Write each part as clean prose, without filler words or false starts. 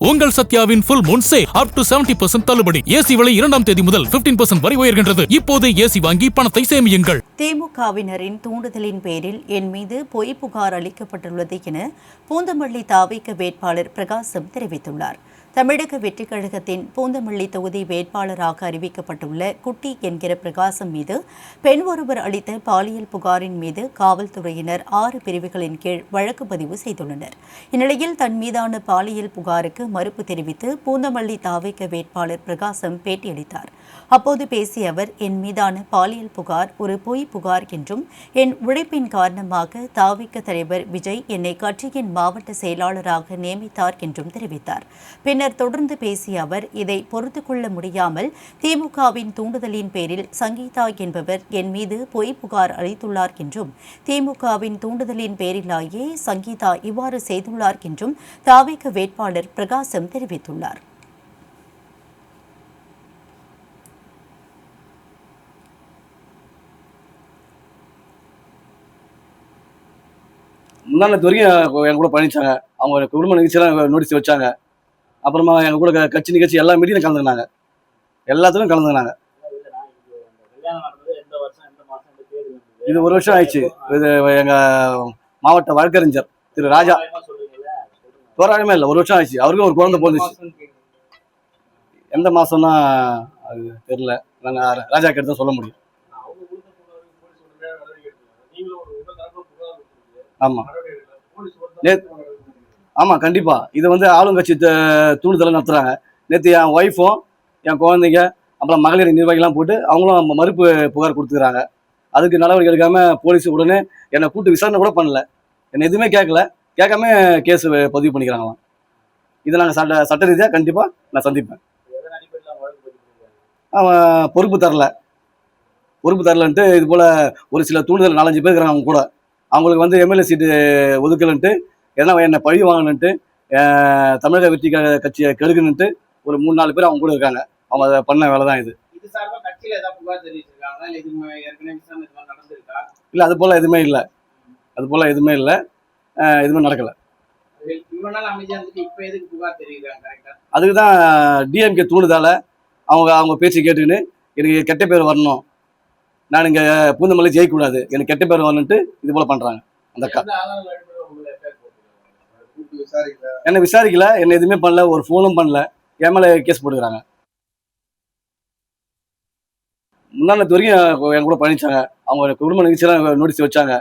உங்கள் சத்யாவின் full moon sale up to 70% தள்ளுபடி. AC விலை 2ஆம் தேதி முதல் 15% வரை உயர்கின்றது. இப்போது ஏசி வாங்கி பணத்தை சேமியுங்கள். திமுகவினரின் தூண்டுதலின் பேரில் என் மீது பொய் புகார் அளிக்கப்பட்டுள்ளது என பூந்தமல்லி தாவேக வேட்பாளர் பிரகாசம் தெரிவித்துள்ளார். தமிழக வெற்றிக் கழகத்தின் பூந்தமல்லி தொகுதி வேட்பாளராக அறிவிக்கப்பட்டுள்ள குட்டி என்கிற பிரகாசம் மீது பெண் ஒருவர் அளித்த பாலியல் புகாரின் மீது காவல்துறையினர் 6 பிரிவுகளின் கீழ் வழக்கு பதிவு செய்துள்ளனர். இந்நிலையில் தன் மீதான பாலியல் புகாருக்கு மறுப்பு தெரிவித்து பூந்தமல்லி தாவேக வேட்பாளர் பிரகாசம் பேட்டியளித்தார். அப்போது பேசிய அவர், என் மீதான பாலியல் புகார் ஒரு பொய் புகார் என்றும் என் உழைப்பின் காரணமாக தாவேக தலைவர் விஜய் என்னை கட்சியின் மாவட்ட செயலாளராக நியமித்தார் என்றும் தெரிவித்தார். பின்னர் தொடர்ந்து பேசிய அவர், இதை பொறுத்துக் கொள்ள முடியாமல் திமுகவின் தூண்டுதலின் பேரில் சங்கீதா என்பவர் என் மீது பொய் புகார் அளித்துள்ளார் என்றும் திமுகவின் தூண்டுதலின் பேரிலாயே சங்கீதா இவ்வாறு செய்துள்ளார் என்றும் தாவேக வேட்பாளர் பிரகாசம் தெரிவித்துள்ளார். முன்னாடி வரைக்கும் என் கூட பயணிச்சாங்க. அவங்க குடும்ப நிகழ்ச்சியெல்லாம் நோட்டீஸ் வச்சாங்க. அப்புறமா எங்கள் கூட கட்சி நிகழ்ச்சி எல்லா மீட்டிலும் கலந்துக்கினாங்க. எல்லாத்துலையும் கலந்துக்கினாங்க. இது 1 வருஷம் ஆயிடுச்சு. இது எங்கள் மாவட்ட வழக்கறிஞர் திரு ராஜா, தோராயமே இல்லை 1 வருஷம் ஆயிடுச்சு. அவருக்கும் ஒரு குழந்தை பிறந்துச்சு. எந்த மாதம்னா அது தெரியல. நாங்கள் ராஜா கிட்ட தான் சொல்ல முடியும். ஆமாம் ஆமாம் கண்டிப்பாக. இது ஆளுங்கட்சி தூண்டுதலை நடத்துகிறாங்க. நேற்று என் ஒய்ஃபும் என் குழந்தைங்க அப்புறம் மகளிர் நிர்வாகிகள்லாம் போட்டு அவங்களும் மறுப்பு புகார் கொடுத்துக்கிறாங்க. அதுக்கு நடவடிக்கை எடுக்காமல் போலீஸ் உடனே என்னை கூப்பிட்டு விசாரணை கூட பண்ணல. என்னை எதுவுமே கேட்காம கேஸ் பதிவு பண்ணிக்கிறாங்களாம். இதை நாங்கள் சட்ட ரீதியாக கண்டிப்பாக நான் சந்திப்பேன். பொறுப்பு தரலன்ட்டு இது போல் ஒரு சில தூண்டுதல் 4-5 பேர் இருக்கிறாங்க. அவங்க கூட அவங்களுக்கு எம்எல்ஏ சீட்டு ஒதுக்கலன்ட்டு ஏன்னா என்னை பழி வாங்கணுன்ட்டு தமிழக வெற்றி கட்சியை கெடுக்கணுன்ட்டு ஒரு 3-4 பேர் அவங்க கூட இருக்காங்க. அவங்க அதை பண்ண வேலை தான் இது. இல்லை அது போல் எதுவுமே இல்லை. எதுவுமே நடக்கலை. அதுக்கு தான் டிஎம்கே தூண்டுதால அவங்க பேச்சு கேட்டுக்கின்னு எனக்கு கெட்ட பேர் வரணும், நான் இங்கே பூந்தமல்லி ஜெயிக்கக்கூடாது, எனக்கு கெட்ட பேர் வரணுன்ட்டு இது போல் பண்ணுறாங்க. அந்த அக்கா என்னை விசாரிக்கல, என்ன எதுவுமே பண்ணல, ஒரு ஃபோனும் பண்ணல, என் மேலே கேஸ் போட்டுக்கிறாங்க. முன்னாடி வரைக்கும் என் கூட பயணிச்சாங்க. அவங்க குடும்ப நிகழ்ச்சியெல்லாம் நோட்டீஸ் வச்சாங்க.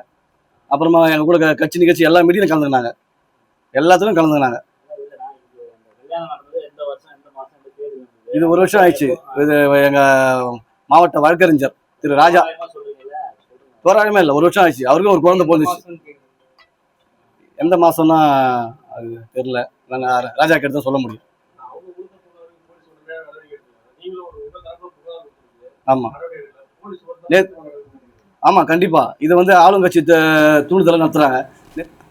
அப்புறமா எங்கள் கூட கட்சி நிகழ்ச்சி எல்லா மீட்டிலும் கலந்துக்கினாங்க. எல்லாத்துலையும் கலந்துக்கினாங்க. இது 1 வருஷம் ஆயிடுச்சு. இது எங்கள் மாவட்ட வழக்கறிஞர் திரு ராஜா, தோராயமே இல்லை 1 வருஷம் ஆயிடுச்சு. அவருக்கும் ஒரு குழந்தை பிறந்துச்சு. எந்த மாதம்னா அது தெரியல. நாங்கள் ராஜா கிட்ட தான் சொல்ல முடியும். ஆமாம் ஆமாம் கண்டிப்பாக. இது ஆளுங்கட்சி தூண்டுதலை நடத்துகிறாங்க.